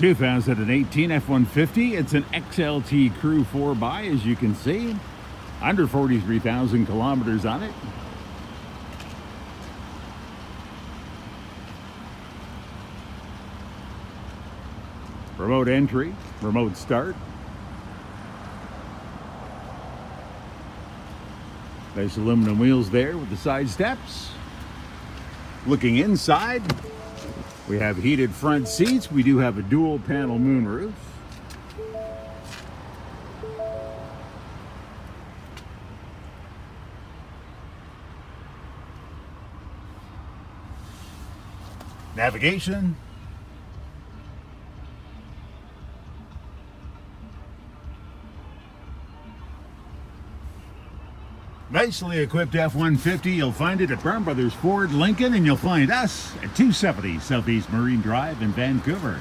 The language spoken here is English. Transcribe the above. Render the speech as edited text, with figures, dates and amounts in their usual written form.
2018 F-150. It's an XLT Crew 4x, as you can see. Under 43,000 kilometers on it. Remote entry, remote start. Nice aluminum wheels there with the side steps. Looking inside, we have heated front seats. We do have a dual panel moonroof. Navigation. Nicely equipped F-150. You'll find it at Brown Brothers Ford Lincoln, and you'll find us at 270 Southeast Marine Drive in Vancouver.